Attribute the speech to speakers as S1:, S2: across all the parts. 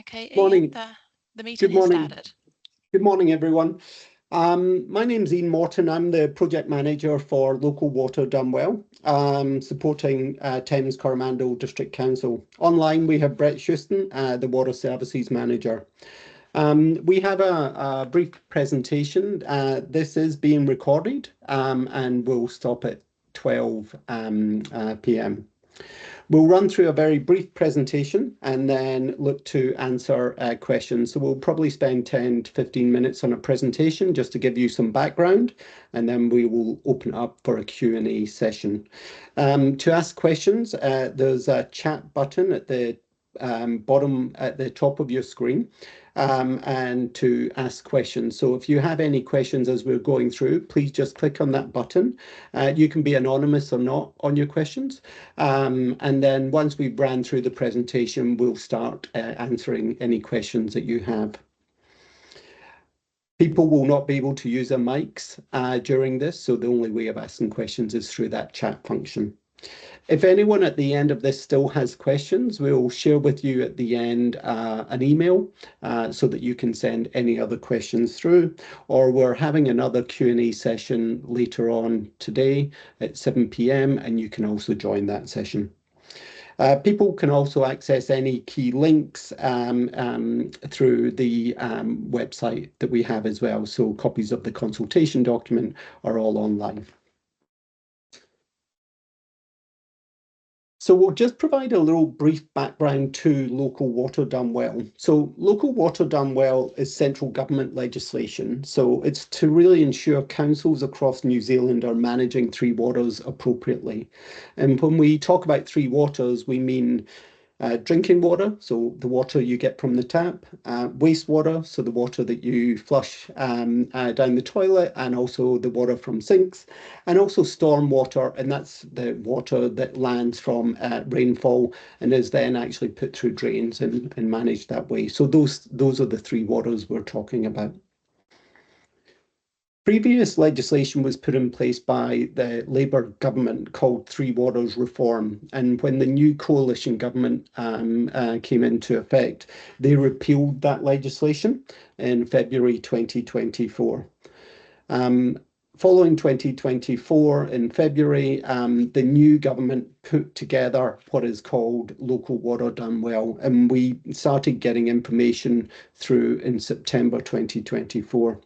S1: Okay, Ian,
S2: Morning.
S1: the meeting
S2: Good
S1: has
S2: morning.
S1: started.
S2: Good morning, everyone. My name's Ian Morton. I'm the project manager for Local Water Dunwell, supporting Thames Coromandel District Council. Online, we have Brett Houston, the Water Services Manager. We have a brief presentation. This is being recorded and will stop at 12 p.m. We'll run through a very brief presentation and then look to answer questions. So we'll probably spend 10 to 15 minutes on a presentation just to give you some background, and then we will open up for a Q&A session. To ask questions, there's a chat button at the bottom at the top of your screen, and to ask questions. So if you have any questions as we're going through, please just click on that button. You can be anonymous or not on your questions. And then once we've ran through the presentation, we'll start answering any questions that you have. People will not be able to use their mics during this, so the only way of asking questions is through that chat function. If anyone at the end of this still has questions, we'll share with you at the end an email so that you can send any other questions through, or we're having another Q&A session later on today at 7 p.m. and you can also join that session. People can also access any key links through the website that we have as well. So copies of the consultation document are all online. So we'll just provide a little brief background to Local Water Dunwell. So Local Water Dunwell is central government legislation. So it's to really ensure councils across New Zealand are managing three waters appropriately. And when we talk about three waters, we mean drinking water, so the water you get from the tap, wastewater, so the water that you flush down the toilet, and also the water from sinks, and also storm water, and that's the water that lands from rainfall and is then actually put through drains and managed that way. So those are the three waters we're talking about. Previous legislation was put in place by the Labour government called Three Waters Reform. And when the new coalition government came into effect, they repealed that legislation in February 2024. Following 2024, in February, the new government put together what is called Local Water Dunwell, and we started getting information through in September 2024.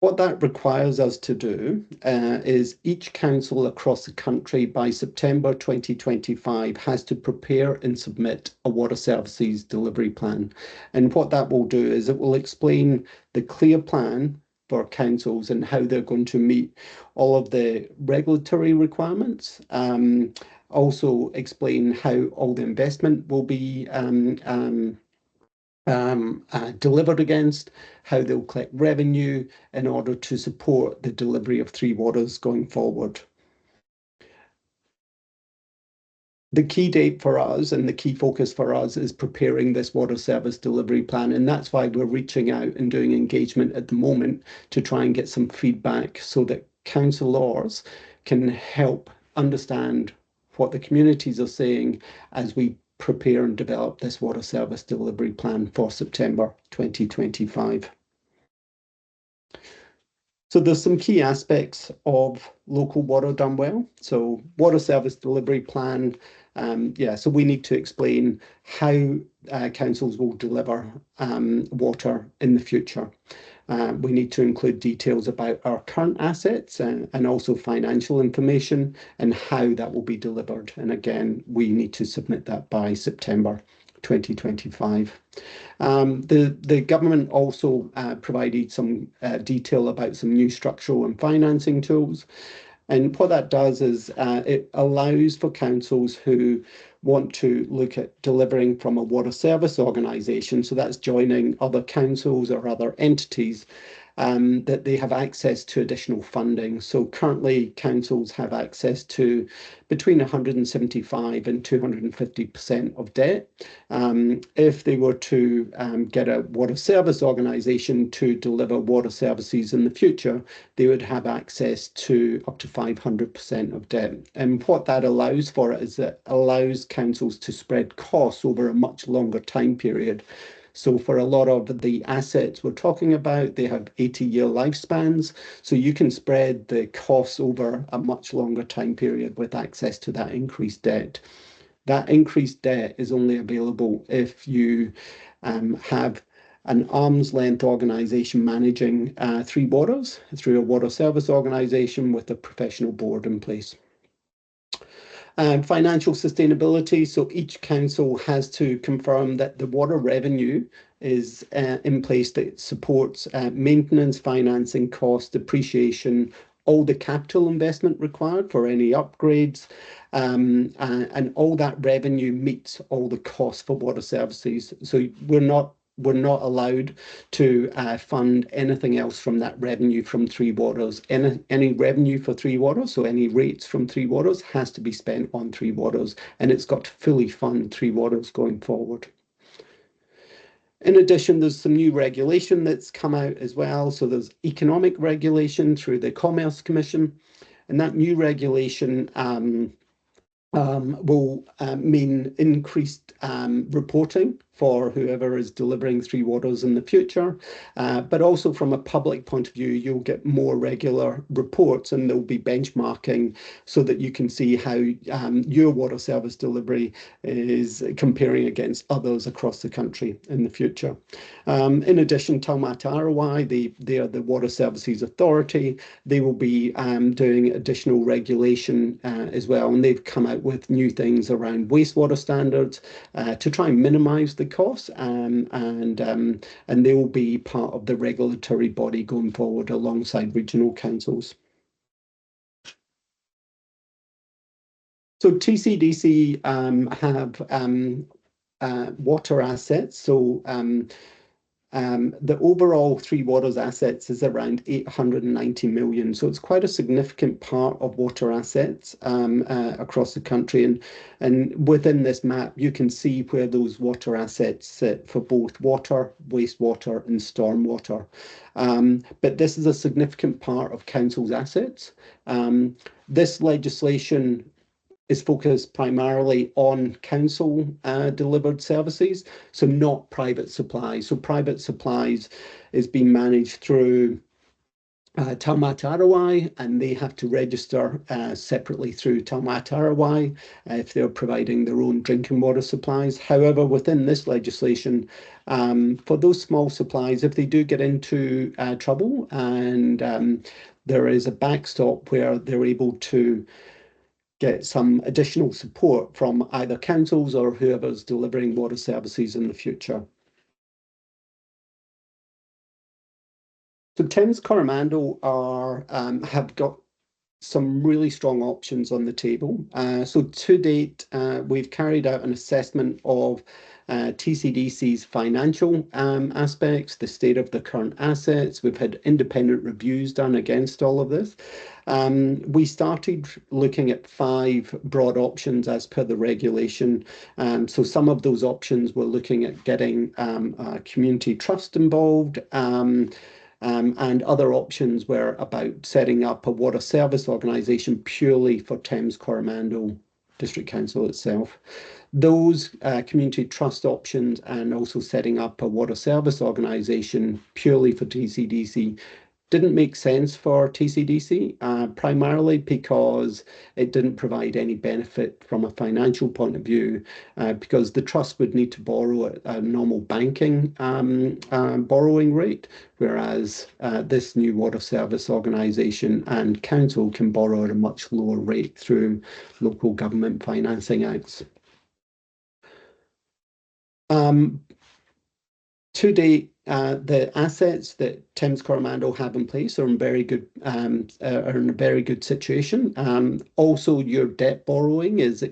S2: What that requires us to do is each council across the country by September 2025 has to prepare and submit a water services delivery plan. And what that will do is it will explain the clear plan for councils and how they're going to meet all of the regulatory requirements. Also explain how all the investment will be delivered against, how they'll collect revenue in order to support the delivery of Three Waters going forward. The key date for us and the key focus for us is preparing this water service delivery plan, and that's why we're reaching out and doing engagement at the moment to try and get some feedback so that councillors can help understand what the communities are saying as we prepare and develop this water service delivery plan for September 2025. So there's some key aspects of Local Water Dunwell. So water service delivery plan, so we need to explain how councils will deliver water in the future. We need to include details about our current assets and also financial information and how that will be delivered. And again, we need to submit that by September 2025. The government also provided some detail about some new structural and financing tools. And what that does is it allows for councils who want to look at delivering from a water service organisation, so that's joining other councils or other entities, that they have access to additional funding. So currently, councils have access to between 175 and 250% of debt. If they were to get a water service organisation to deliver water services in the future, they would have access to up to 500% of debt. And what that allows for is it allows councils to spread costs over a much longer time period. So for a lot of the assets we're talking about, they have 80-year lifespans. So you can spread the costs over a much longer time period with access to that increased debt. That increased debt is only available if you have an arm's length organisation managing three waters through a water service organisation with a professional board in place. Financial sustainability, so each council has to confirm that the water revenue is in place that supports maintenance, financing costs, depreciation, all the capital investment required for any upgrades, and all that revenue meets all the costs for water services. So we're not allowed to fund anything else from that revenue from Three Waters. Any revenue for Three Waters, so any rates from Three Waters, has to be spent on Three Waters, and it's got to fully fund Three Waters going forward. In addition, there's some new regulation that's come out as well. So there's economic regulation through the Commerce Commission, and that new regulation will mean increased reporting for whoever is delivering Three Waters in the future. But also from a public point of view, you'll get more regular reports, and there'll be benchmarking so that you can see how your water service delivery is comparing against others across the country in the future. In addition, Taumata Arowai, they are the Water Services Authority. They will be doing additional regulation as well, and they've come out with new things around wastewater standards to try and minimise the costs, and they will be part of the regulatory body going forward alongside regional councils. So TCDC have water assets. So the overall Three Waters assets is around 890 million. So it's quite a significant part of water assets across the country. And within this map, you can see where those water assets sit for both water, wastewater, and stormwater. But this is a significant part of council's assets. This legislation is focused primarily on council delivered services, so not private supplies. So private supplies is being managed through Taumata Arowai, and they have to register separately through Taumata Arowai if they're providing their own drinking water supplies. However, within this legislation, for those small supplies, if they do get into trouble and there is a backstop where they're able to get some additional support from either councils or whoever's delivering water services in the future. So Thames Coromandel have got some really strong options on the table. So to date, we've carried out an assessment of TCDC's financial aspects, the state of the current assets. We've had independent reviews done against all of this. We started looking at 5 broad options as per the regulation. So some of those options were looking at getting a community trust involved, and other options were about setting up a water service organisation purely for Thames Coromandel District Council itself. Those community trust options and also setting up a water service organisation purely for TCDC didn't make sense for TCDC, primarily because it didn't provide any benefit from a financial point of view, because the trust would need to borrow at a normal banking borrowing rate, whereas this new water service organisation and council can borrow at a much lower rate through local government financing acts. To date, the assets that Thames Coromandel have in place are in are in a very good situation. Also, your debt borrowing has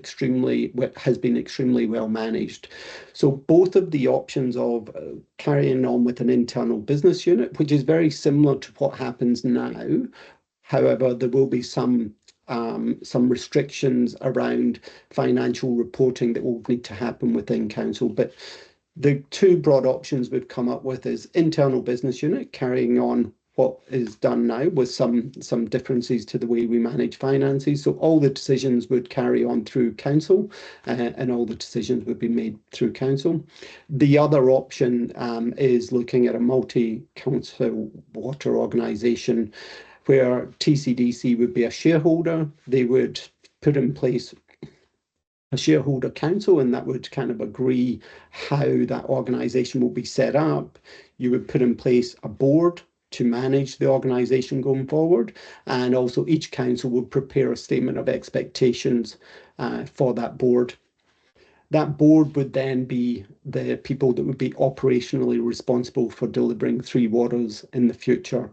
S2: been extremely well managed. So both of the options of carrying on with an internal business unit, which is very similar to what happens now. However, there will be some restrictions around financial reporting that will need to happen within council. But the two broad options we've come up with is internal business unit, carrying on what is done now with some differences to the way we manage finances. So all the decisions would carry on through council, and all the decisions would be made through council. The other option is looking at a multi-council water organisation where TCDC would be a shareholder. They would put in place a shareholder council, and that would kind of agree how that organisation will be set up. You would put in place a board to manage the organisation going forward, and also each council would prepare a statement of expectations for that board. That board would then be the people that would be operationally responsible for delivering Three Waters in the future.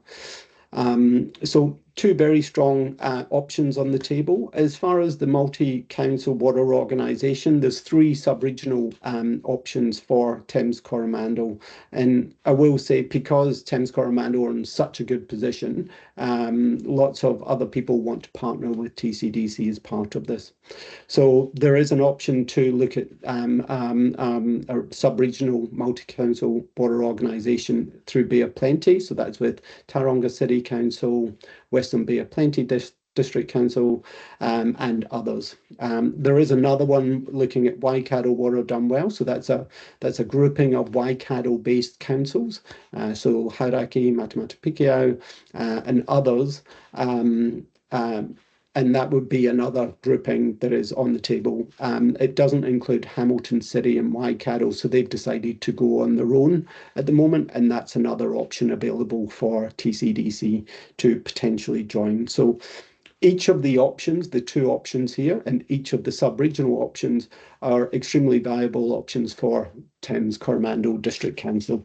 S2: So two very strong options on the table. As far as the multi-council water organisation, there's three sub-regional options for Thames Coromandel. And I will say, because Thames Coromandel are in such a good position, lots of other people want to partner with TCDC as part of this. So there is an option to look at a sub-regional multi-council water organisation through Bay of Plenty. So that's with Tauranga City Council, Western Bay of Plenty District Council, and others. There is another one looking at Waikato Water Done Well. So that's a grouping of Waikato-based councils. So Hauraki, Matamata and others. And that would be another grouping that is on the table. It doesn't include Hamilton City and Waikato, so they've decided to go on their own at the moment, and that's another option available for TCDC to potentially join. So each of the options, the two options here, and each of the sub-regional options are extremely viable options for Thames Coromandel District Council.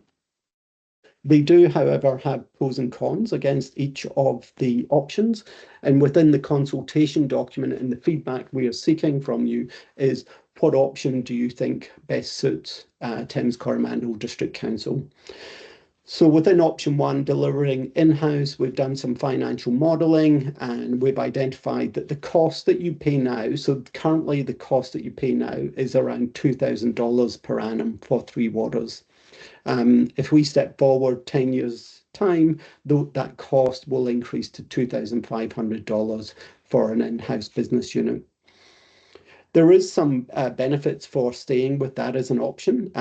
S2: They do, however, have pros and cons against each of the options. And within the consultation document and the feedback we are seeking from you is, what option do you think best suits Thames Coromandel District Council? So within option one, delivering in-house, we've done some financial modelling, and we've identified that the cost that you pay now, so currently the cost that you pay now is around $2,000 per annum for Three Waters. If we step forward 10 years' time, that cost will increase to $2,500 for an in-house business unit. There is some benefits for staying with that as an option.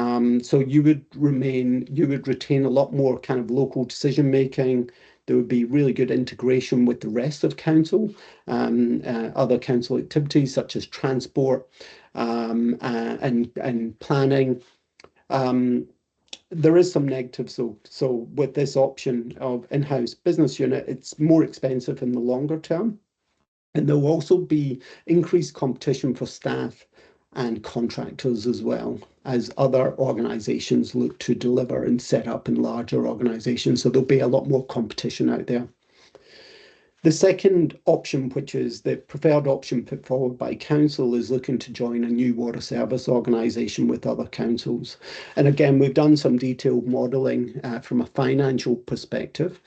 S2: So you would retain a lot more kind of local decision making. There would be really good integration with the rest of council, other council activities such as transport and planning. There is some negatives. So with this option of in-house business unit, it's more expensive in the longer term. And there will also be increased competition for staff and contractors as well, as other organisations look to deliver and set up in larger organisations. So there'll be a lot more competition out there. The second option, which is the preferred option put forward by council, is looking to join a new water service organisation with other councils. And again, we've done some detailed modelling from a financial perspective.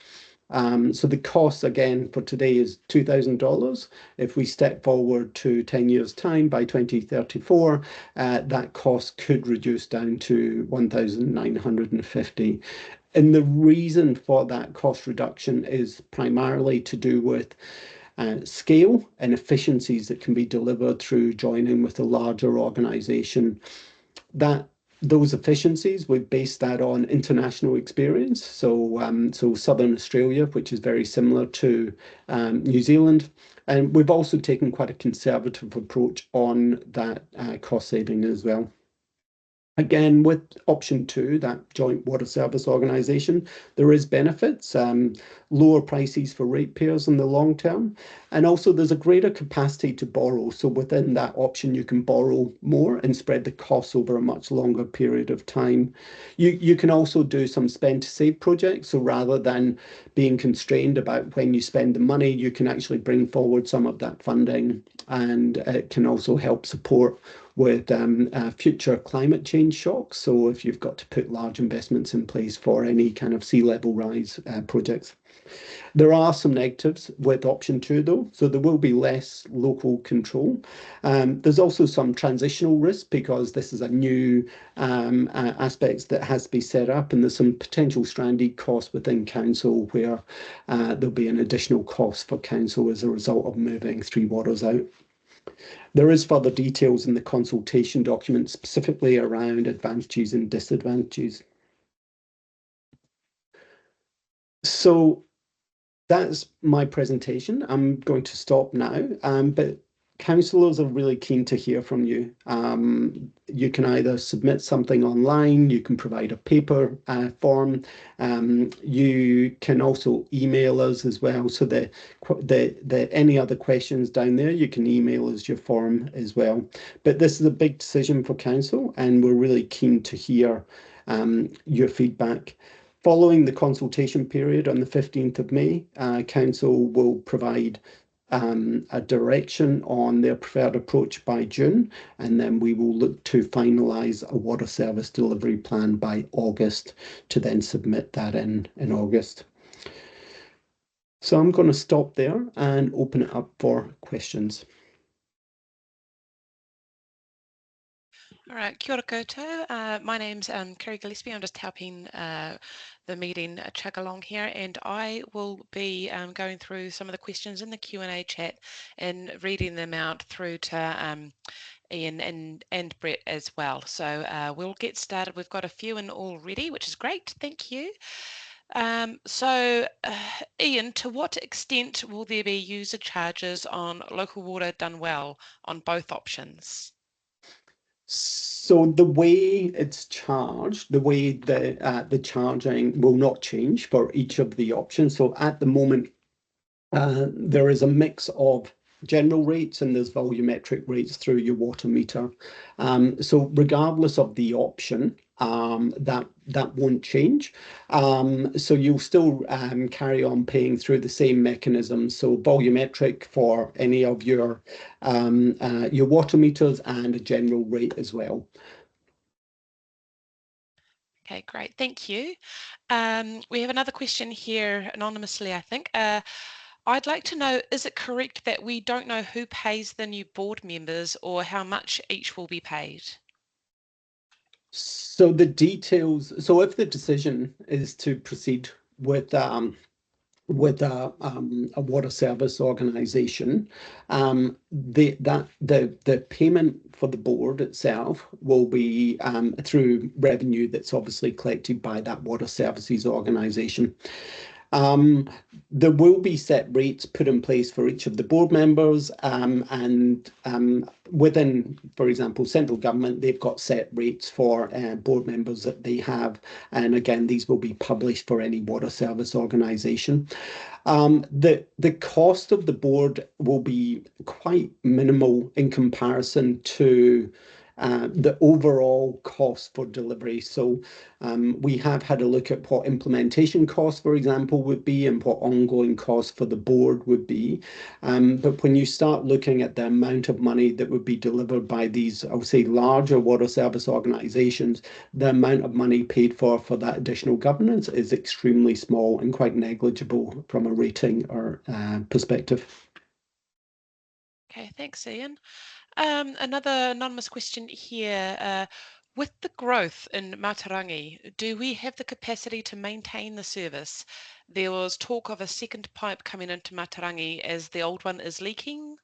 S2: So the cost again for today is $2,000. If we step forward to 10 years' time, by 2034, that cost could reduce down to $1,950. And the reason for that cost reduction is primarily to do with scale and efficiencies that can be delivered through joining with a larger organisation. Those efficiencies, we've based that on international experience. So Southern Australia, which is very similar to New Zealand. And we've also taken quite a conservative approach on that cost saving as well. Again, with option 2, that joint water service organisation, there is benefits, lower prices for ratepayers in the long term, and also there's a greater capacity to borrow. So within that option, you can borrow more and spread the costs over a much longer period of time. You can also do some spend to save projects. So rather than being constrained about when you spend the money, you can actually bring forward some of that funding, and it can also help support with future climate change shocks. So if you've got to put large investments in place for any kind of sea level rise projects. There are some negatives with option 2 though, so there will be less local control. There's also some transitional risk because this is a new aspects that has to be set up, and there's some potential stranded costs within council where there'll be an additional cost for council as a result of moving Three Waters out. There is further details in the consultation document, specifically around advantages and disadvantages. So that's my presentation. I'm going to stop now, but councillors are really keen to hear from you. You can either submit something online, you can provide a paper form, you can also email us as well. So any other questions down there, you can email us your form as well. But this is a big decision for council, and we're really keen to hear your feedback. Following the consultation period on the 15th of May, Council will provide a direction on their preferred approach by June, and then we will look to finalise a water service delivery plan by August to then submit that in August. So I'm going to stop there and open it up for questions.
S1: All right, kia ora koutou. My name's Kerry Gillespie. I'm just helping the meeting chug along here, and I will be going through some of the questions in the Q&A chat and reading them out through to Ian and Brett as well. So we'll get started. We've got a few in already, which is great. Thank you. Ian, to what extent will there be user charges on local water done well on both options?
S2: So the way it's charged, the way the charging will not change for each of the options. So at the moment, there is a mix of general rates and there's volumetric rates through your water meter. So regardless of the option, that won't change. So you'll still carry on paying through the same mechanism. So volumetric for any of your water meters and a general rate as well.
S1: Okay, great. Thank you. We have another question here, anonymously, I think. I'd like to know, is it correct that we don't know who pays the new board members or how much each will be paid?
S2: So the details, so if the decision is to proceed with a water service organisation, the payment for the board itself will be through revenue that's obviously collected by that water services organisation. There will be set rates put in place for each of the board members, and within, for example, central government, they've got set rates for board members that they have, and again, these will be published for any water service organisation. The cost of the board will be quite minimal in comparison to the overall cost for delivery. So we have had a look at what implementation costs, for example, would be and what ongoing costs for the board would be. But when you start looking at the amount of money that would be delivered by these, I would say, larger water service organisations, the amount of money paid for that additional governance is extremely small and quite negligible from a rating or perspective.
S1: Okay, thanks, Ian. Another anonymous question here. With the growth in Matarangi, do we have the capacity to maintain the service? There was talk of a second pipe coming into Matarangi as the old one is leaking.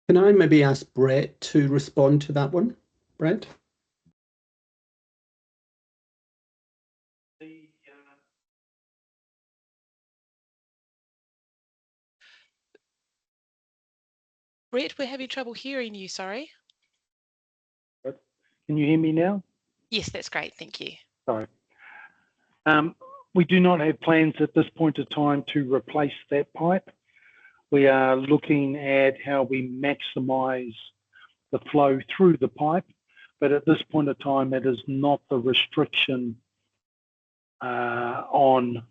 S2: Can I maybe ask Brett to respond to that one? Brett?
S1: Brett, we're having trouble hearing you, sorry.
S2: Can
S3: Can you hear me now?
S1: Yes, that's great. Thank you.
S3: Sorry. We do not have plans at this point of time to replace that pipe. We are looking at how we maximise the flow through the pipe, but at this point of time, it is not the restriction on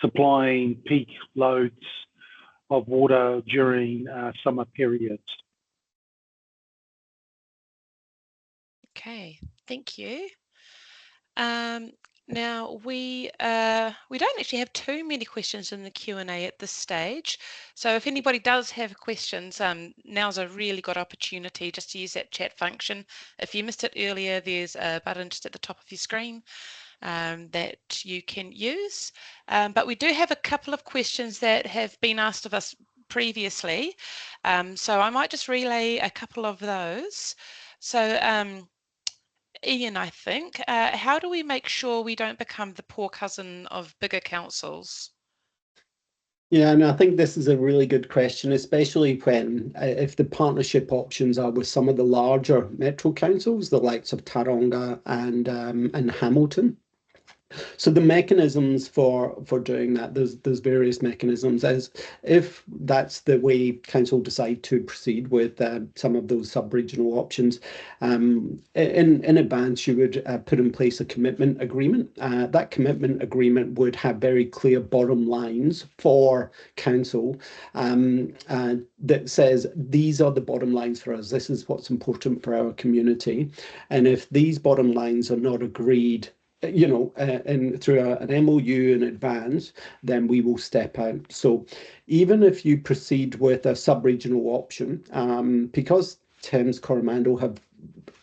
S3: supplying peak loads of water during summer periods.
S1: Okay, thank you. Now we don't actually have too many questions in the Q&A at this stage. So if anybody does have questions, now's a really good opportunity just to use that chat function. If you missed it earlier, there's a button just at the top of your screen that you can use. But we do have a couple of questions that have been asked of us previously. So I might just relay a couple of those. So Ian, I think, how do we make sure we don't become the poor cousin of bigger councils?
S2: Yeah, and I think this is a really good question, especially when if the partnership options are with some of the larger metro councils, the likes of Taronga and Hamilton. So the mechanisms for doing that, there's various mechanisms. As if that's the way council decide to proceed with some of those sub-regional options, in advance you would put in place a commitment agreement. That commitment agreement would have very clear bottom lines for council that says these are the bottom lines for us. This is what's important for our community, and if these bottom lines are not agreed, and through an MOU in advance, then we will step out. So even if you proceed with a sub-regional option, because Thames Coromandel have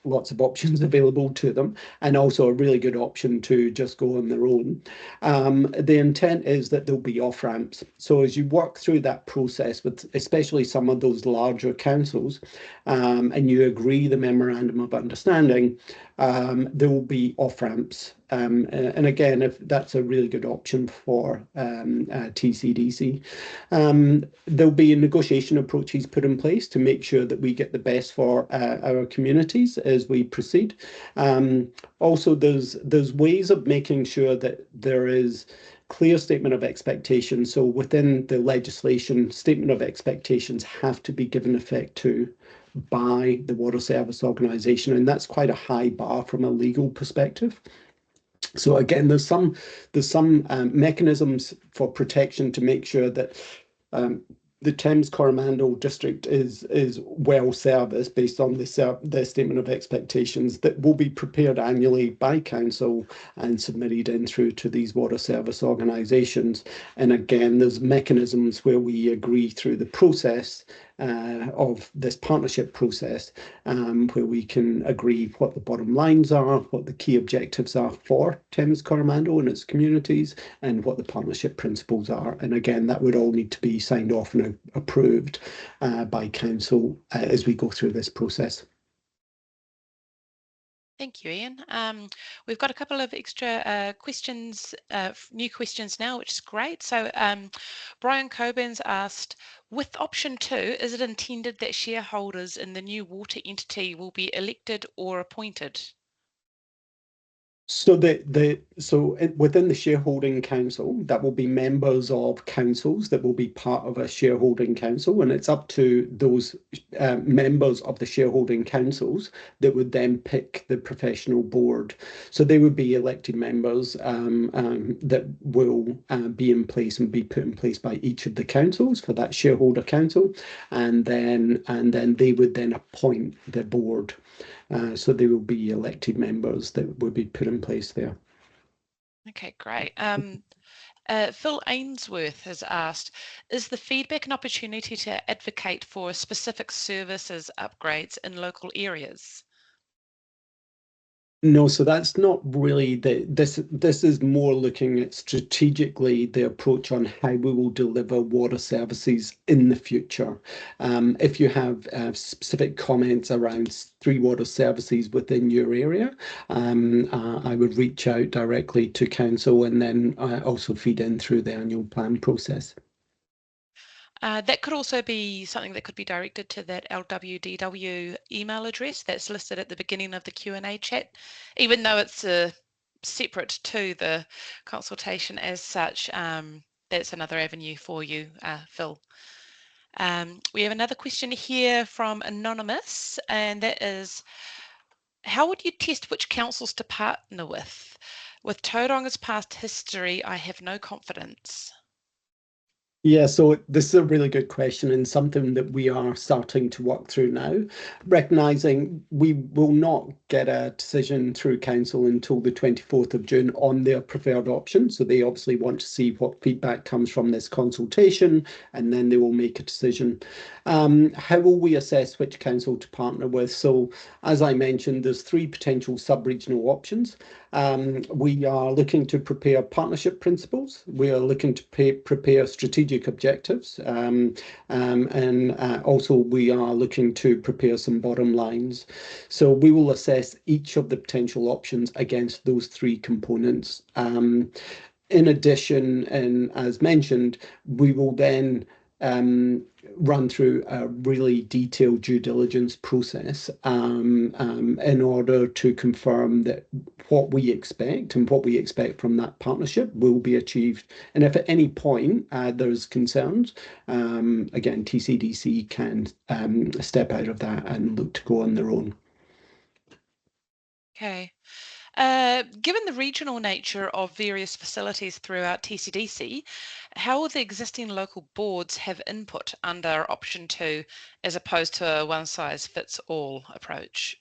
S2: lots of options available to them, and also a really good option to just go on their own. The intent is that there'll be off-ramps. So as you work through that process with especially some of those larger councils, and you agree the memorandum of understanding, there will be off-ramps. And again, if that's a really good option for TCDC, there'll be negotiation approaches put in place to make sure that we get the best for our communities as we proceed. Also, there's ways of making sure that there is clear statement of expectations. So within the legislation, statement of expectations have to be given effect to by the Water Service Organisation, and that's quite a high bar from a legal perspective. So again, there's some mechanisms for protection to make sure that the Thames Coromandel district is well serviced based on their statement of expectations that will be prepared annually by council and submitted in through to these water service organisations. And again, there's mechanisms where we agree through the process of this partnership process, where we can agree what the bottom lines are, what the key objectives are for Thames Coromandel and its communities, and what the partnership principles are. And again, that would all need to be signed off and approved by council as we go through this process.
S1: Thank you, Ian. We've got a couple of extra questions, new questions now, which is great. So Brian Coburn's asked, with option 2, is it intended that shareholders in the new water entity will be elected or appointed?
S2: So within the shareholding council, that will be members of councils that will be part of a shareholding council, and it's up to those members of the shareholding councils that would then pick the professional board. So they would be elected members that will be in place and be put in place by each of the councils for that shareholder council, and then they would then appoint the board. So they will be elected members that will be put in place there.
S1: Okay, great. Phil Ainsworth has asked, is the feedback an opportunity to advocate for specific services upgrades in local areas?
S2: No, so that's not really this is more looking at strategically the approach on how we will deliver water services in the future. If you have specific comments around three water services within your area, I would reach out directly to council and then also feed in through the annual plan process.
S1: That could also be something that could be directed to that LWDW email address that's listed at the beginning of the Q&A chat, even though it's separate to the consultation as such. That's another avenue for you, Phil. We have another question here from Anonymous, and that is, how would you test which councils to partner with? With Tauranga's past history, I have no confidence.
S2: Yeah, so this is a really good question and something that we are starting to work through now, recognising we will not get a decision through council until the 24th of June on their preferred option. So they obviously want to see what feedback comes from this consultation, and then they will make a decision. How will we assess which council to partner with? So as I mentioned, there's 3 potential sub-regional options. We are looking to prepare partnership principles. We are looking to prepare strategic objectives. And also we are looking to prepare some bottom lines. So we will assess each of the potential options against those 3 components. In addition, and as mentioned, we will then run through a really detailed due diligence process in order to confirm that what we expect and what we expect from that partnership will be achieved. And if at any point there's concerns, again, TCDC can step out of that and look to go on their own.
S1: Okay. Given the regional nature of various facilities throughout TCDC, how will the existing local boards have input under option 2 as opposed to a one-size-fits-all approach?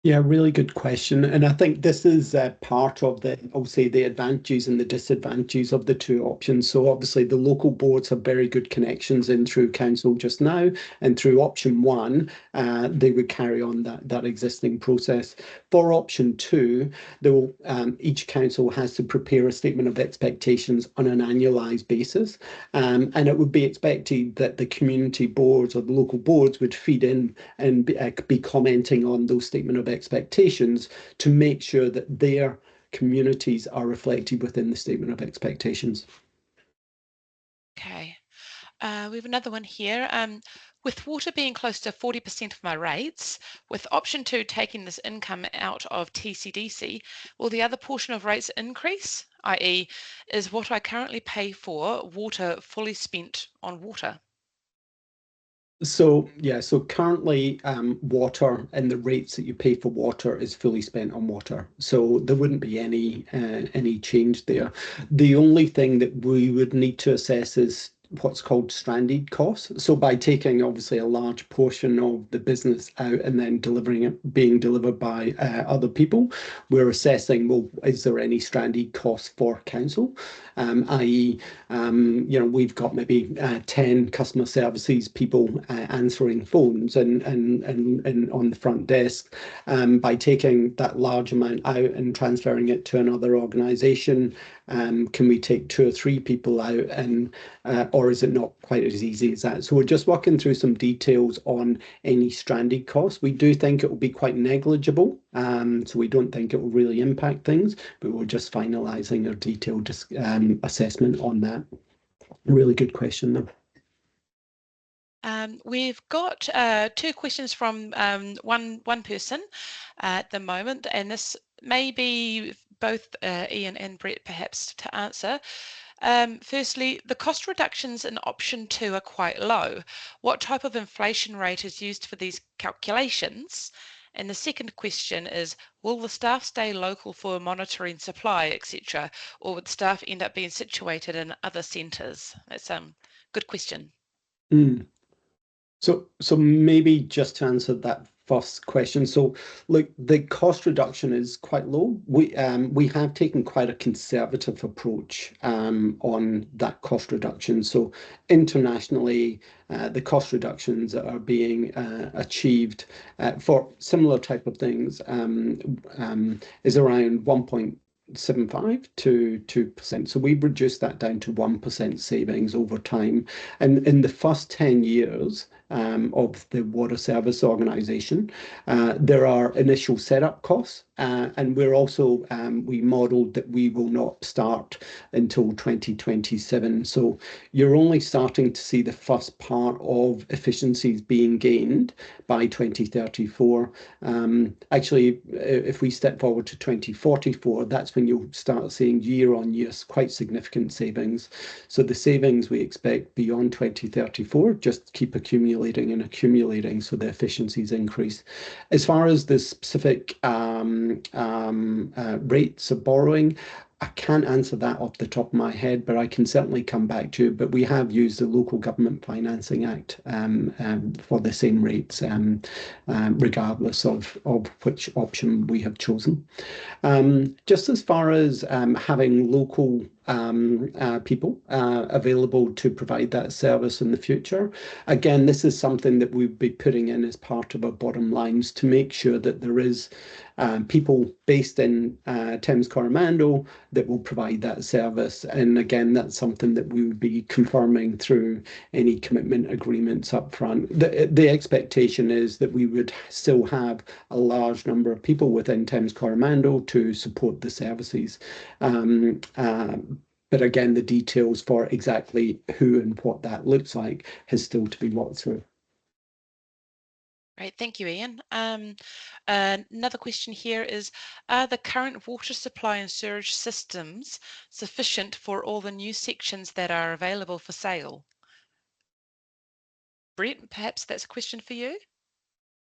S2: Yeah, really good question. And I think this is part of I'll say the advantages and the disadvantages of the 2 options. So obviously the local boards have very good connections in through council just now, and through option 1, they would carry on that existing process. For option 2, each council has to prepare a statement of expectations on an annualised basis. And it would be expected that the community boards or the local boards would feed in and be commenting on those statement of expectations to make sure that their communities are reflected within the statement of expectations.
S1: Okay. We have another one here. With water being close to 40% of my rates, with option 2 taking this income out of TCDC, will the other portion of rates increase? i.e., is what I currently pay for water fully spent on water?
S2: So yeah, so currently water and the rates that you pay for water is fully spent on water. So there wouldn't be any change there. The only thing that we would need to assess is what's called stranded costs. So by taking obviously a large portion of the business out and then delivering it, being delivered by other people, we're assessing, well, is there any stranded costs for council? I.e., we've got maybe 10 customer services people answering phones and on the front desk. By taking that large amount out and transferring it to another organisation, can we take 2 or 3 people out, and or is it not quite as easy as that? So we're just working through some details on any stranded costs. We do think it will be quite negligible, so we don't think it will really impact things, but we're just finalising our detailed assessment on that. Really good question though.
S1: We've got 2 questions from one person at the moment, and this may be both Ian and Brett perhaps to answer. Firstly, the cost reductions in option 2 are quite low. What type of inflation rate is used for these calculations? And the second question is, will the staff stay local for monitoring supply, etc., or would staff end up being situated in other centres? That's a good question.
S2: So maybe just to answer that first question. So look, the cost reduction is quite low. We have taken quite a conservative approach on that cost reduction. So internationally, the cost reductions that are being achieved for similar type of things is around 1.75 to 2%. So we've reduced that down to 1% savings over time. And in the first 10 years, of the water service organisation. There are initial setup costs, and we're also we modelled that we will not start until 2027. So you're only starting to see the first part of efficiencies being gained by 2034. Actually, if we step forward to 2044, that's when you'll start seeing year on year quite significant savings. So the savings we expect beyond 2034 just keep accumulating and accumulating, so the efficiencies increase. As far as the specific rates of borrowing, I can't answer that off the top of my head, but I can certainly come back to you. But we have used the Local Government Financing Act for the same rates, regardless of which option we have chosen. Just as far as having local people available to provide that service in the future. Again, this is something that we'd be putting in as part of our bottom lines to make sure that there is people based in Thames Coromandel that will provide that service. And again, that's something that we would be confirming through any commitment agreements up front. The expectation is that we would still have a large number of people within Thames Coromandel to support the services. But again, the details for exactly who and what that looks like has still to be worked through.
S1: Great, thank you, Ian. Another question here is, are the current water supply and sewerage systems sufficient for all the new sections that are available for sale? Brett, perhaps that's a question for you?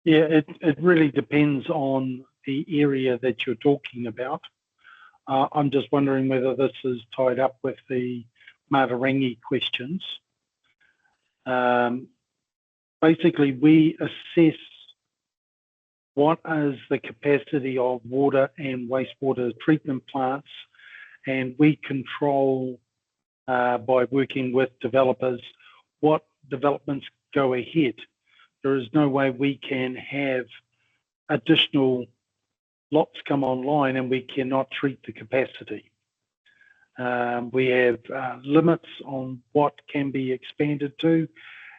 S3: Yeah, it really depends on the area that you're talking about. I'm just wondering whether this is tied up with the Matarangi questions. Basically, we assess what is the capacity of water and wastewater treatment plants, and we control by working with developers what developments go ahead. There is no way we can have additional lots come online and we cannot treat the capacity. We have limits on what can be expanded to,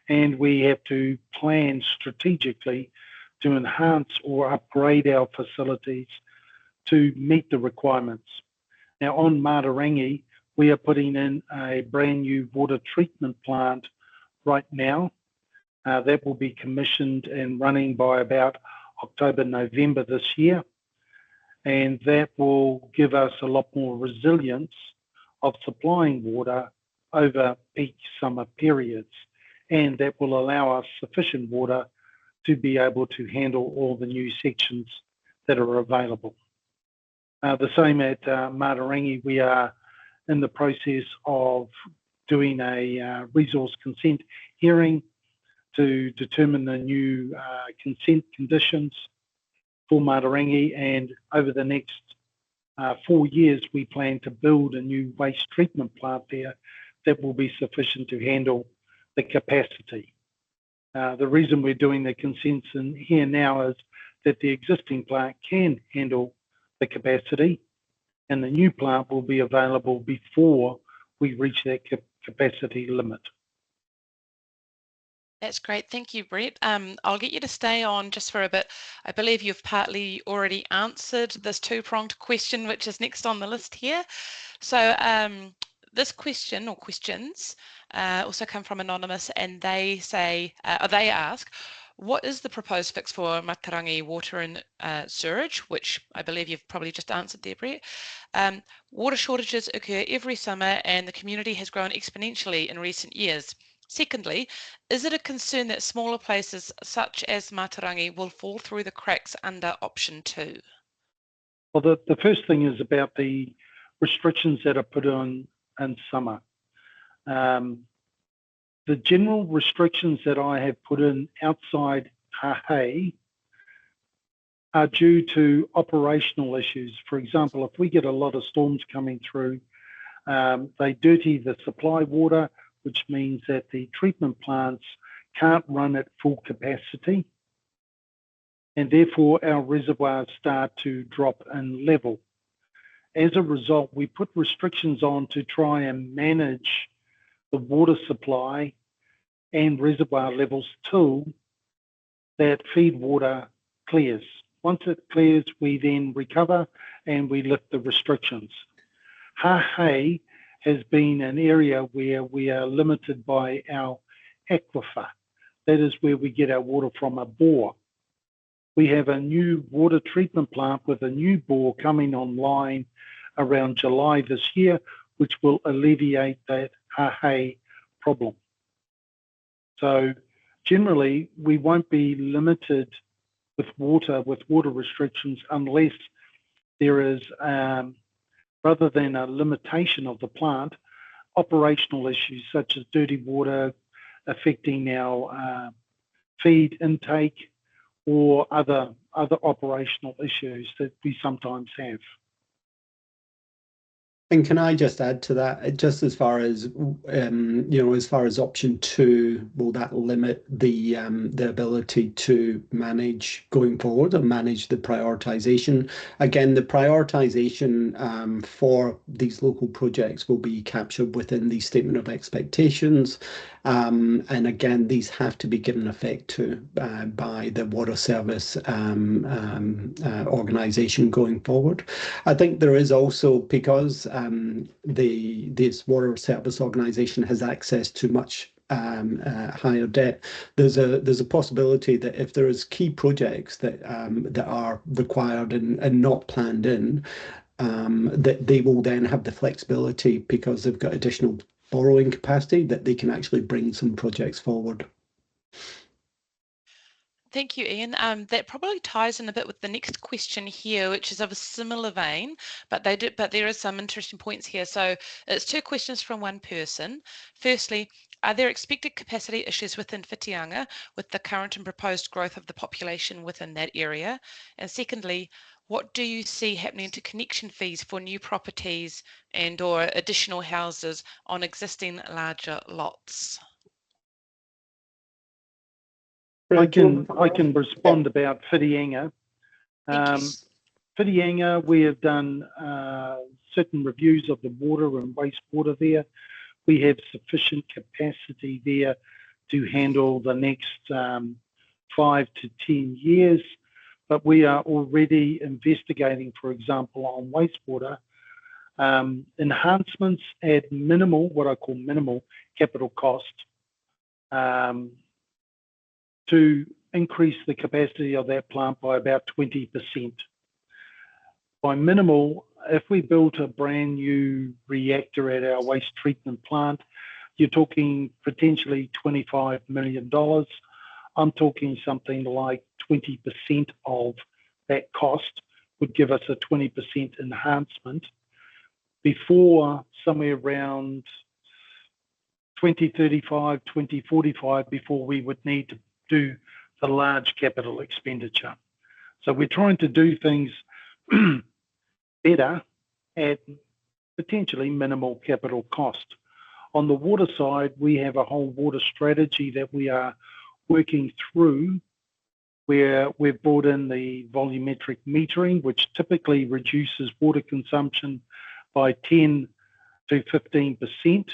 S3: and we have to plan strategically to enhance or upgrade our facilities to meet the requirements. Now on Matarangi, we are putting in a brand new water treatment plant right now. That will be commissioned and running by about October, November this year. And that will give us a lot more resilience of supplying water over peak summer periods. And that will allow us sufficient water to be able to handle all the new sections that are available. The same at Matarangi, we are in the process of doing a resource consent hearing to determine the new consent conditions for Matarangi, and over the next 4 years we plan to build a new waste treatment plant there that will be sufficient to handle the capacity. The reason we're doing the consents in here now is that the existing plant can handle the capacity, and the new plant will be available before we reach that capacity limit.
S1: That's great. Thank you, Brett. I'll get you to stay on just for a bit. I believe you've partly already answered this two-pronged question, which is next on the list here. So this question or questions also come from Anonymous, and they say, they ask, what is the proposed fix for Matarangi water and sewerage, which I believe you've probably just answered there, Brett. Water shortages occur every summer and the community has grown exponentially in recent years. Secondly, is it a concern that smaller places such as Matarangi will fall through the cracks under option 2?
S3: Well, the first thing is about the restrictions that are put on in summer. The general restrictions that I have put in outside Hahei are due to operational issues. For example, if we get a lot of storms coming through, they dirty the supply water, which means that the treatment plants can't run at full capacity, and therefore our reservoirs start to drop in level. As a result, we put restrictions on to try and manage the water supply and reservoir levels till that feed water clears. Once it clears, we then recover and we lift the restrictions. Hahei has been an area where we are limited by our aquifer. That is where we get our water from, a bore. We have a new water treatment plant with a new bore coming online around July this year, which will alleviate that Hahei problem. So generally, we won't be limited with water restrictions unless there is, rather than a limitation of the plant, operational issues such as dirty water affecting our feed intake or other operational issues that we sometimes have.
S2: And can I just add to that, just as far as as far as option 2, will that limit the ability to manage going forward or manage the prioritization? Again, the prioritization for these local projects will be captured within the statement of expectations. And again, these have to be given effect to by the water service organisation going forward. I think there is also, because this water service organisation has access to much higher debt, there's a possibility that if there is key projects that that are required and not planned in, that they will then have the flexibility, because they've got additional borrowing capacity, that they can actually bring some projects forward.
S1: Thank you, Ian. That probably ties in a bit with the next question here, which is of a similar vein, but there are some interesting points here. So it's 2 questions from one person. Firstly, are there expected capacity issues within Whitianga with the current and proposed growth of the population within that area? And secondly, what do you see happening to connection fees for new properties and or additional houses on existing larger lots?
S3: I can respond about Whitianga. Whitianga, we have done certain reviews of the water and wastewater there. We have sufficient capacity there to handle the next 5 to 10 years, but we are already investigating, for example, on wastewater, enhancements at minimal, what I call minimal capital cost, to increase the capacity of that plant by about 20%. By minimal, if we built a brand new reactor at our waste treatment plant, you're talking potentially $25 million. I'm talking something like 20% of that cost would give us a 20% enhancement. Before somewhere around 2035, 2045, before we would need to do the large capital expenditure. So we're trying to do things better at potentially minimal capital cost. On the water side, we have a whole water strategy that we are working through, where we've brought in the volumetric metering, which typically reduces water consumption by 10 to 15%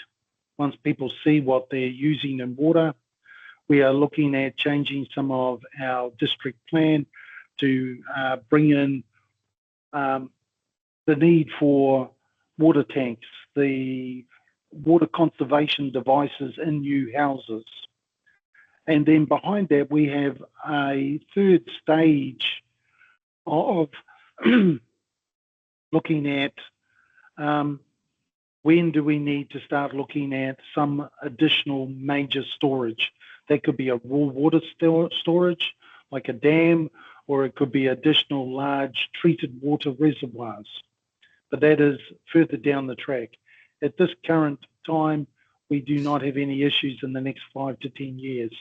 S3: once people see what they're using in water. We are looking at changing some of our district plan to bring in the need for water tanks, the water conservation devices in new houses. And then behind that, we have a third stage of looking at when do we need to start looking at some additional major storage. That could be a raw water storage, like a dam, or it could be additional large treated water reservoirs. But that is further down the track. At this current time, we do not have any issues in the next 5 to 10 years.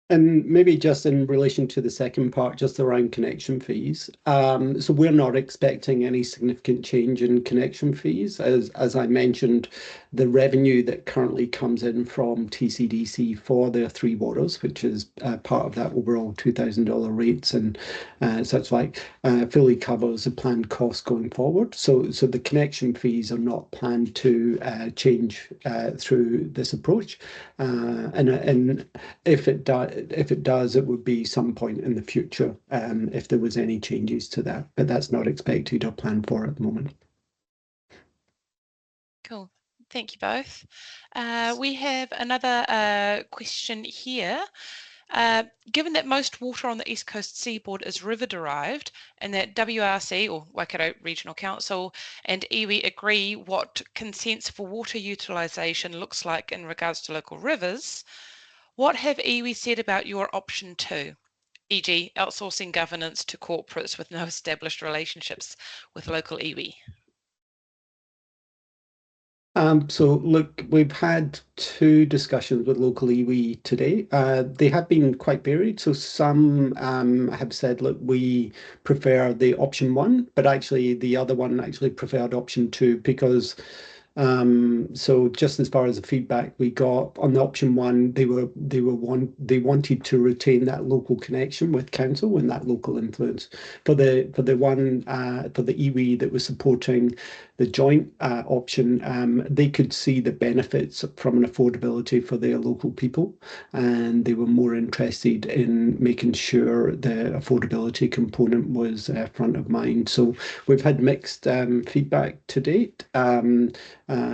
S2: And maybe just in relation to the second part, just around connection fees. So we're not expecting any significant change in connection fees. As I mentioned, the revenue that currently comes in from TCDC for their three waters, which is part of that overall $2,000 rates and such like, fully covers the planned costs going forward. So the connection fees are not planned to change through this approach. And if it does, it would be some point in the future if there was any changes to that, but that's not expected or planned for at the moment.
S1: Cool. Thank you both. We have another question here. Given that most water on the East Coast seaboard is river derived and that WRC or Waikato Regional Council and iwi agree what consents for water utilisation looks like in regards to local rivers, what have iwi said about your option 2, e.g. outsourcing governance to corporates with no established relationships with local iwi?
S2: So look, we've had two discussions with local iwi today. They have been quite varied. So some have said, look, we prefer the option 1, but actually the other one actually preferred option 2 because so just as far as the feedback we got on the option 1, they wanted to retain that local connection with council and that local influence. For the iwi that was supporting the joint option, they could see the benefits from an affordability for their local people, and they were more interested in making sure the affordability component was front of mind. So we've had mixed feedback to date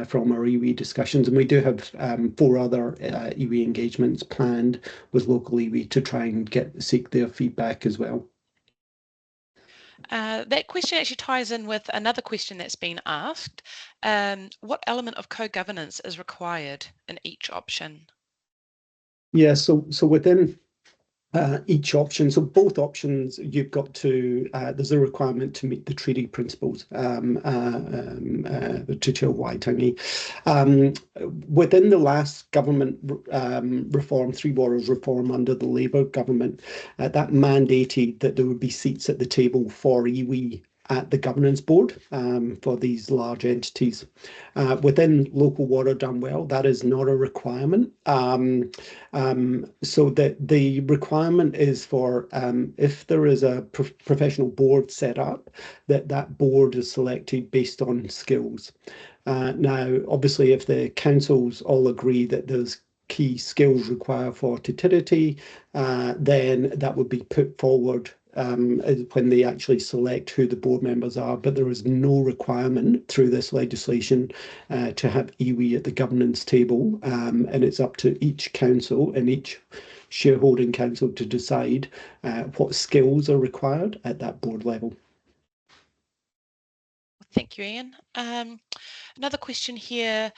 S2: from our iwi discussions, and we do have 4 other iwi engagements planned with local iwi to try and seek their feedback as well.
S1: That question actually ties in with another question that's been asked. What element of co-governance is required in each option?
S2: Yeah, so within each option, so both options, you've got to, there's a requirement to meet the treaty principles, to Te Waitangi. Within the last government reform, Three Waters reform under the Labour government, that mandated that there would be seats at the table for iwi at the governance board for these large entities. Within local water done well, that is not a requirement. So that the requirement is for if there is a professional board set up, that board is selected based on skills. Now, obviously, if the councils all agree that there's key skills required for Te Tiriti, then that would be put forward when they actually select who the board members are, but there is no requirement through this legislation to have iwi at the governance table, and it's up to each council and each shareholding council to decide what skills are required at that board level.
S1: Thank you, Ian. Another question here.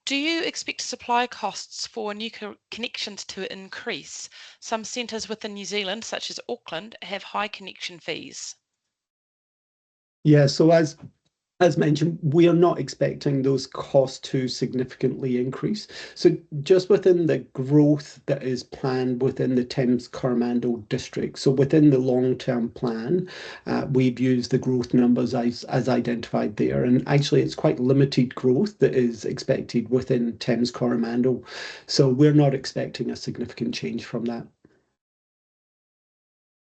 S1: Do you expect supply costs for new connections to increase? Some centres within New Zealand, such as Auckland, have high connection fees.
S2: Yeah, so as mentioned, we are not expecting those costs to significantly increase. So just within the growth that is planned within the Thames Coromandel district, so within the long-term plan, we've used the growth numbers as identified there. And actually, it's quite limited growth that is expected within Thames Coromandel. So we're not expecting a significant change from that.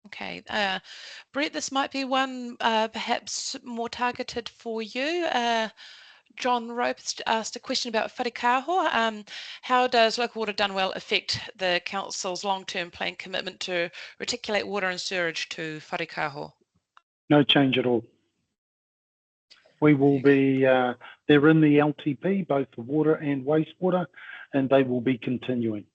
S1: Okay, Brett, this might be one perhaps more targeted for you. John Rope asked a question about wharikaho. How does Local Water Done Well affect the Council's long-term plan commitment to reticulate water and sewerage to wharikaho?
S3: No change at all. We will be, they're in the LTP, both the water and wastewater, and they will be continuing.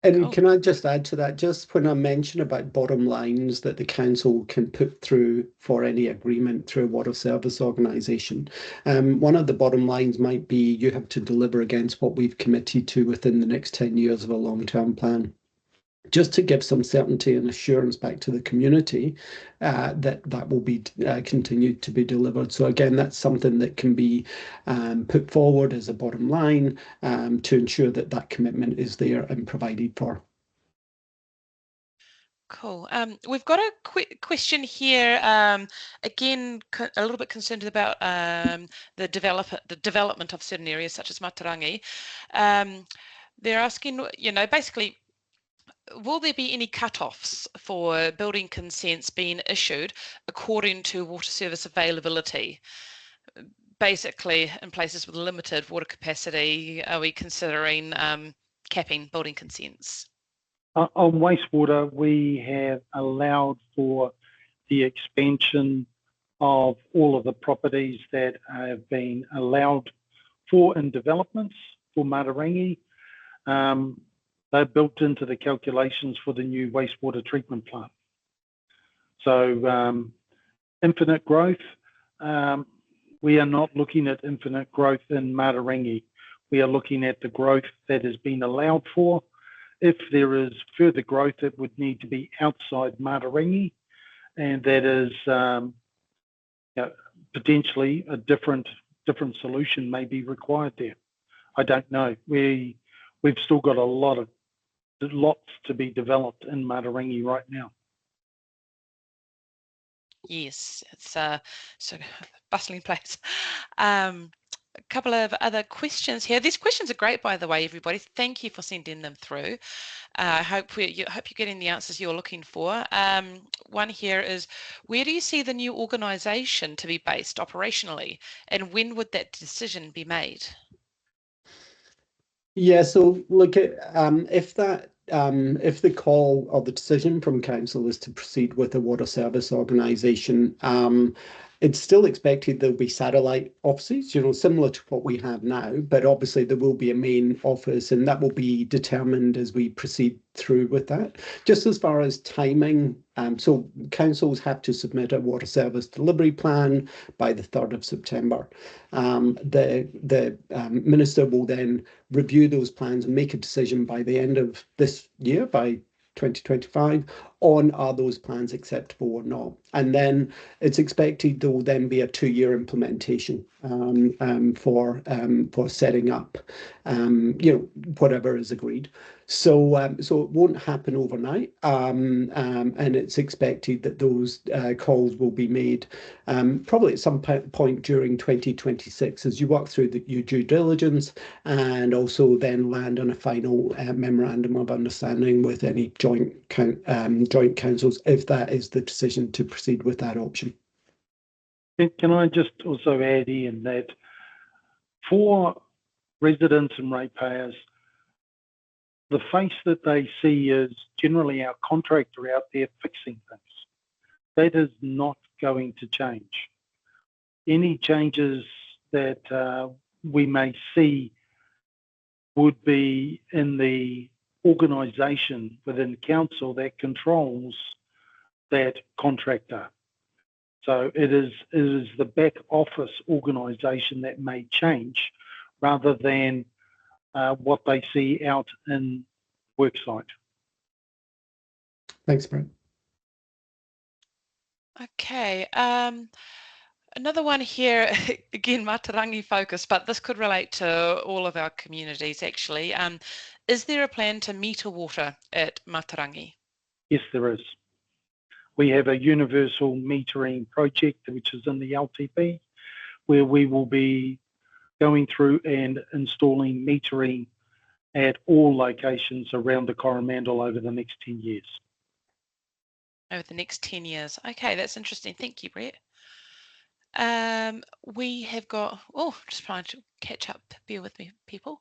S2: And can I just add to that, just when I mention about bottom lines that the council can put through for any agreement through a water service organisation, one of the bottom lines might be you have to deliver against what we've committed to within the next 10 years of a long-term plan. just to give some certainty and assurance back to the community that will be continued to be delivered. So again, that's something that can be put forward as a bottom line to ensure that that commitment is there and provided for.
S1: Cool. We've got a quick question here. Again, a little bit concerned about the development of certain areas such as Matarangi. They're asking, basically, will there be any cut-offs for building consents being issued according to water service availability? Basically, in places with limited water capacity, are we considering capping building consents?
S3: On wastewater, we have allowed for the expansion of all of the properties that have been allowed for in developments for Matarangi. They're built into the calculations for the new wastewater treatment plant. So infinite growth, we are not looking at infinite growth in Matarangi. We are looking at the growth that has been allowed for. If there is further growth, it would need to be outside Matarangi, and that is potentially a different solution may be required there. I don't know. We've still got lots to be developed in Matarangi right now.
S1: Yes, it's a bustling place. A couple of other questions here. These questions are great, by the way, everybody. Thank you for sending them through. I hope you're getting the answers you're looking for. One here is, where do you see the new organisation to be based operationally, and when would that decision be made?
S2: Yeah, so look at if the call or the decision from council is to proceed with a water service organisation, it's still expected there'll be satellite offices, similar to what we have now, but obviously there will be a main office, and that will be determined as we proceed through with that. Just as far as timing, so councils have to submit a water service delivery plan by the 3rd of September. The minister will then review those plans and make a decision by the end of this year, by 2025, on are those plans acceptable or not. And then it's expected there will then be a 2-year implementation for setting up whatever is agreed. So it won't happen overnight, and it's expected that those calls will be made probably at some point during 2026 as you work through your due diligence, and also then land on a final memorandum of understanding with any joint councils, if that is the decision to proceed with that option.
S3: Can I just also add in that for residents and ratepayers, the face that they see is generally our contractor out there fixing things. That is not going to change. Any changes that we may see would be in the organisation within council that controls that contractor. So it is the back office organisation that may change rather than what they see out in worksite.
S2: Thanks, Brent.
S1: Okay. Another one here, again, Matarangi focus, but this could relate to all of our communities actually. Is there a plan to meter water at Matarangi?
S3: Yes, there is. We have a universal metering project, which is in the LTP, where we will be going through and installing metering at all locations around the Coromandel over the next 10 years.
S1: Over the next 10 years. Okay, that's interesting. Thank you, Brett. We have got, just trying to catch up. Bear with me, people.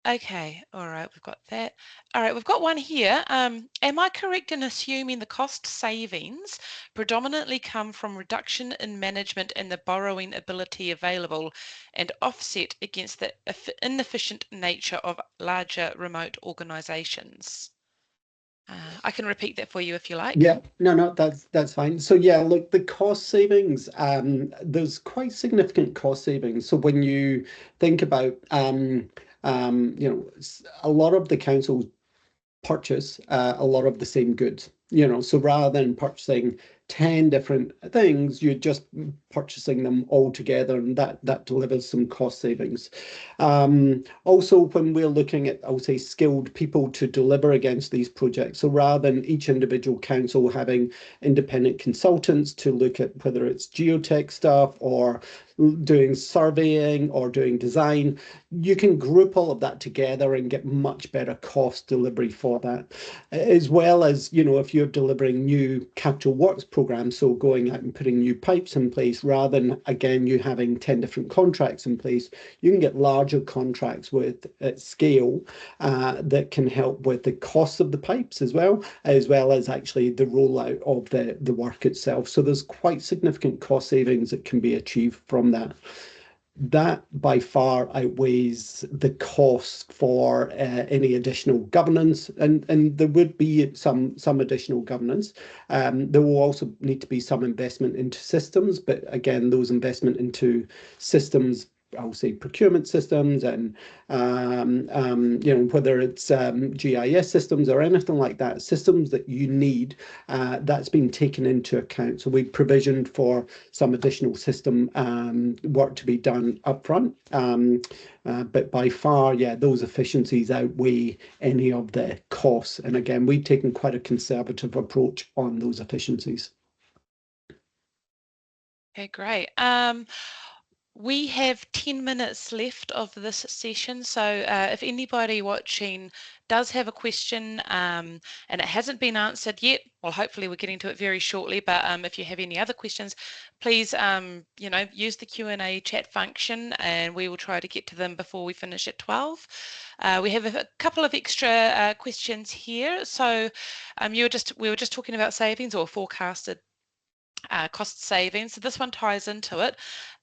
S1: Okay, all right, we've got that. All right, we've got one here. Am I correct in assuming the cost savings predominantly come from reduction in management and the borrowing ability available and offset against the inefficient nature of larger remote organisations? I can repeat that for you if you like.
S2: Yeah, no, that's fine. So yeah, look, the cost savings, there's quite significant cost savings. So when you think about, a lot of the councils purchase a lot of the same goods. So rather than purchasing 10 different things, you're just purchasing them all together, and that delivers some cost savings. Also, when we're looking at, I would say, skilled people to deliver against these projects, so rather than each individual council having independent consultants to look at whether it's geotech stuff or doing surveying or doing design, you can group all of that together and get much better cost delivery for that. As well as, if you're delivering new capital works programs, so going out and putting new pipes in place, rather than, again, you having 10 different contracts in place, you can get larger contracts with at scale that can help with the cost of the pipes as well as actually the rollout of the work itself. So there's quite significant cost savings that can be achieved from that. That by far outweighs the cost for any additional governance, and there would be some additional governance. There will also need to be some investment into systems, but again, those investment into systems, I'll say procurement systems, and whether it's GIS systems or anything like that, systems that you need, that's been taken into account. So we provisioned for some additional system work to be done upfront. But by far, those efficiencies outweigh any of the costs. And again, we've taken quite a conservative approach on those efficiencies.
S1: Okay, great. We have 10 minutes left of this session, so if anybody watching does have a question and it hasn't been answered yet, well, hopefully we're getting to it very shortly, but if you have any other questions, please, use the Q&A chat function and we will try to get to them before we finish at 12. We have a couple of extra questions here. So we were just talking about savings or forecasted cost savings. So this one ties into it.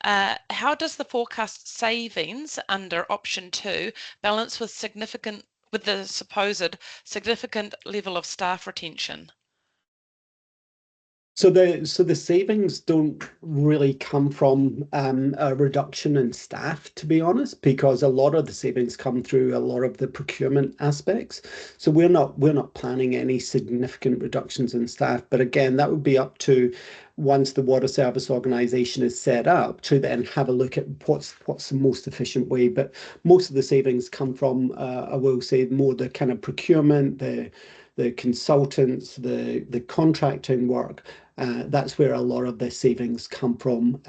S1: How does the forecast savings under option 2 balance with the supposed significant level of staff retention?
S2: So the savings don't really come from a reduction in staff, to be honest, because a lot of the savings come through a lot of the procurement aspects. So we're not planning any significant reductions in staff, but again, that would be up to, once the water service organisation is set up, to then have a look at what's the most efficient way. But most of the savings come from, I will say, more the kind of procurement, the consultants, the contracting work. That's where a lot of the savings come from,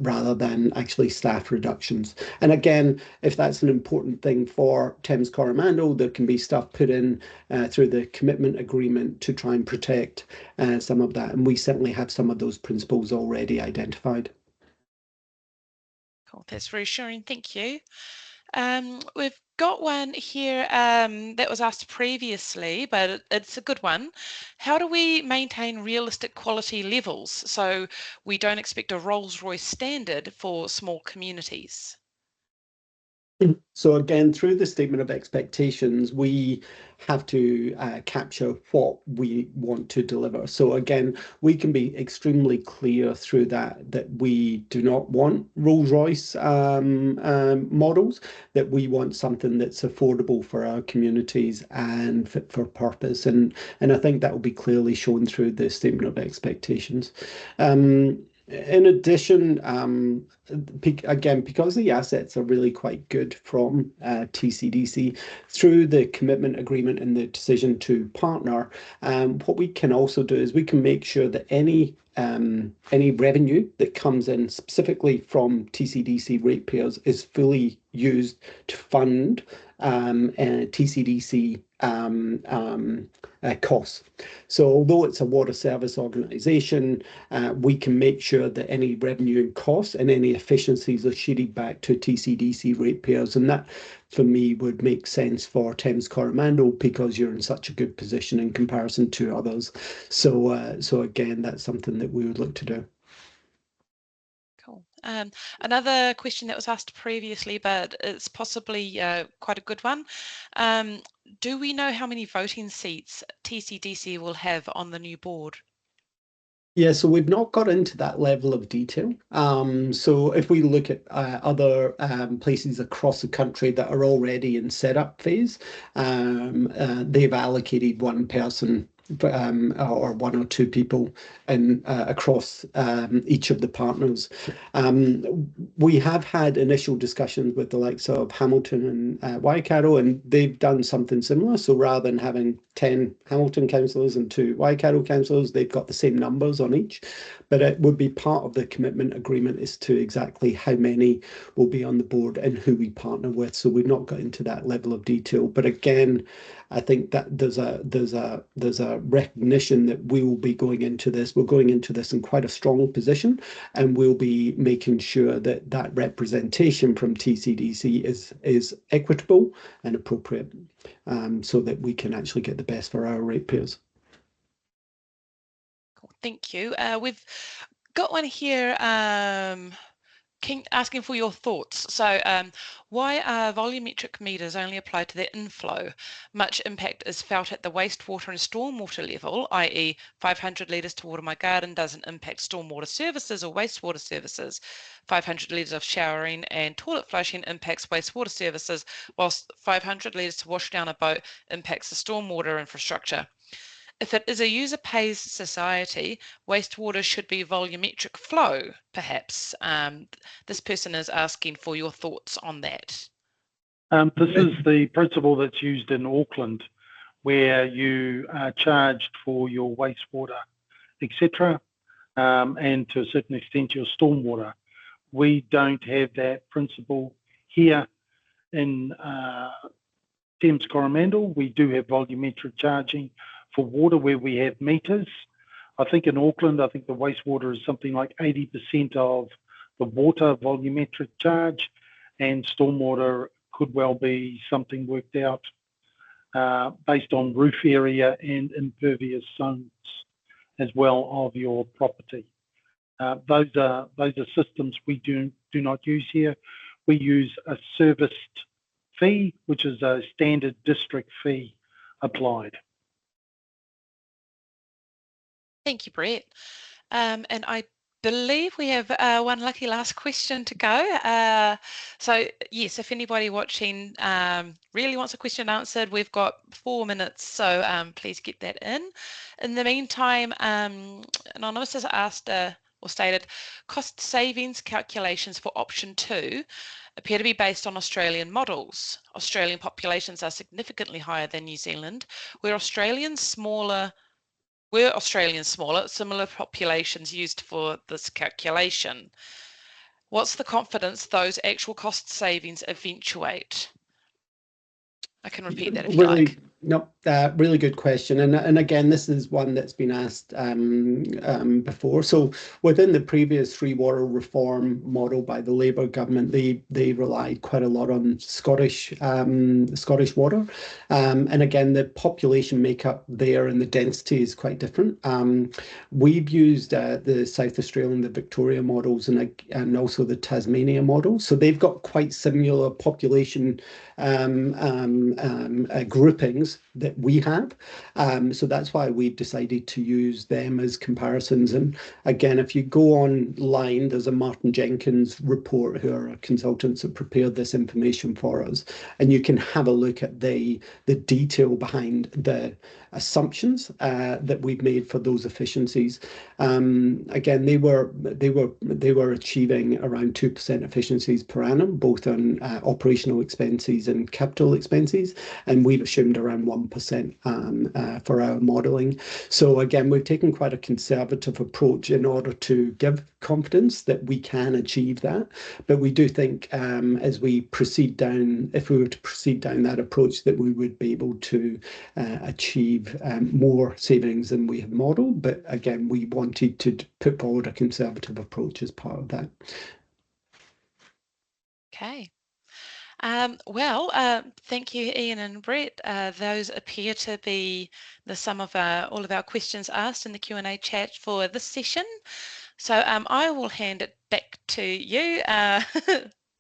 S2: rather than actually staff reductions. And again, if that's an important thing for Thames Coromandel, there can be stuff put in through the commitment agreement to try and protect some of that. And we certainly have some of those principles already identified.
S1: Cool, that's reassuring, thank you. We've got one here that was asked previously, but it's a good one. How do we maintain realistic quality levels so we don't expect a Rolls-Royce standard for small communities?
S2: So again, through the statement of expectations, we have to capture what we want to deliver. So again, we can be extremely clear through that we do not want Rolls-Royce models, that we want something that's affordable for our communities and fit for purpose. And I think that will be clearly shown through the statement of expectations. In addition, again, because the assets are really quite good from TCDC, through the commitment agreement and the decision to partner, what we can also do is we can make sure that any revenue that comes in specifically from TCDC ratepayers is fully used to fund TCDC costs. So although it's a water service organisation, we can make sure that any revenue and costs and any efficiencies are sheeted back to TCDC ratepayers, and that for me would make sense for Thames Coromandel because you're in such a good position in comparison to others. So again, that's something that we would look to do.
S1: Cool. Another question that was asked previously, but it's possibly quite a good one. Do we know how many voting seats TCDC will have on the new board?
S2: Yeah, so we've not got into that level of detail. So if we look at other places across the country that are already in setup phase, they've allocated one person or one or two people in across each of the partners. We have had initial discussions with the likes of Hamilton and Waikato, and they've done something similar. So rather than having 10 Hamilton councillors and 2 Waikato councillors, they've got the same numbers on each. But it would be part of the commitment agreement as to exactly how many will be on the board and who we partner with. So we've not got into that level of detail. But again, I think that there's a recognition that we will be going into this. We're going into this in quite a strong position, and we'll be making sure that that representation from TCDC is equitable and appropriate, so that we can actually get the best for our ratepayers.
S1: Cool. Thank you. We've got one here asking for your thoughts. So why are volumetric meters only applied to the inflow? Much impact is felt at the wastewater and stormwater level, i.e. 500 litres to water my garden doesn't impact stormwater services or wastewater services. 500 litres of showering and toilet flushing impacts wastewater services, whilst 500 litres to wash down a boat impacts the stormwater infrastructure. If it is a user pays society, wastewater should be volumetric flow, perhaps. This person is asking for your thoughts on that.
S3: This is the principle that's used in Auckland, where you are charged for your wastewater, etc., and to a certain extent your stormwater. We don't have that principle here in Thames Coromandel. We do have volumetric charging for water where we have meters. I think in Auckland, I think the wastewater is something like 80% of the water volumetric charge, and stormwater could well be something worked out based on roof area and impervious zones as well of your property. Those are systems we do not use here. We use a serviced fee, which is a standard district fee applied.
S1: Thank you, Brett. And I believe we have one lucky last question to go. So yes, if anybody watching really wants a question answered, we've got 4 minutes, so please get that in. In the meantime, Anonymous has asked or stated, cost savings calculations for option 2 appear to be based on Australian models. Australian populations are significantly higher than New Zealand, where Australians smaller, similar populations used for this calculation. What's the confidence those actual cost savings eventuate? I can repeat that if you like.
S2: No, really good question. And again, this is one that's been asked before. So within the previous Free Water Reform model by the Labour government, they relied quite a lot on Scottish water. And again, the population makeup there and the density is quite different. We've used the South Australian, the Victoria models, and also the Tasmania model. So they've got quite similar population groupings that we have. So that's why we've decided to use them as comparisons. And again, if you go online, there's a Martin Jenkins report, who are consultants that prepared this information for us. And you can have a look at the detail behind the assumptions that we've made for those efficiencies. Again, they were achieving around 2% efficiencies per annum, both on operational expenses and capital expenses, and we've assumed around 1% for our modelling. So again, we've taken quite a conservative approach in order to give confidence that we can achieve that. But we do think as we proceed down, if we were to proceed down that approach, that we would be able to achieve more savings than we have modelled. But again, we wanted to put forward a conservative approach as part of that.
S1: Okay. Well, thank you, Ian and Brett. Those appear to be the sum of all of our questions asked in the Q&A chat for this session. So I will hand it back to you,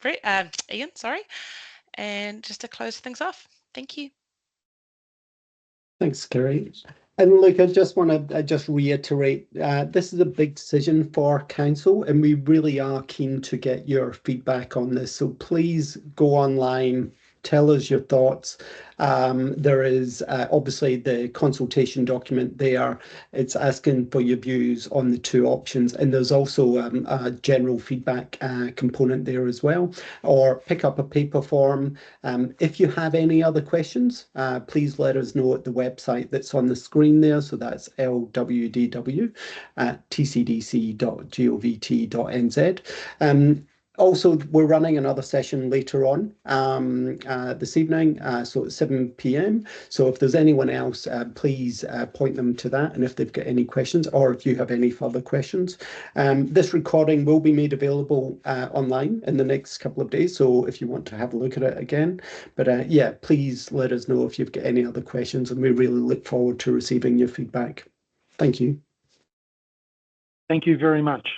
S1: Brett, Ian, sorry, and just to close things off. Thank you.
S2: Thanks, Kerry. And look, I just want to just reiterate, this is a big decision for council, and we really are keen to get your feedback on this. So please go online, tell us your thoughts. There is obviously the consultation document there. It's asking for your views on the two options, and there's also a general feedback component there as well. Or pick up a paper form. If you have any other questions, please let us know at the website that's on the screen there. So that's lwdw@tcdc.govt.nz. Also, we're running another session later on this evening, so at 7 p.m. So if there's anyone else, please point them to that. And if they've got any questions, or if you have any further questions, this recording will be made available online in the next couple of days. So if you want to have a look at it again, but yeah, please let us know if you've got any other questions, and we really look forward to receiving your feedback. Thank you.
S3: Thank you very much.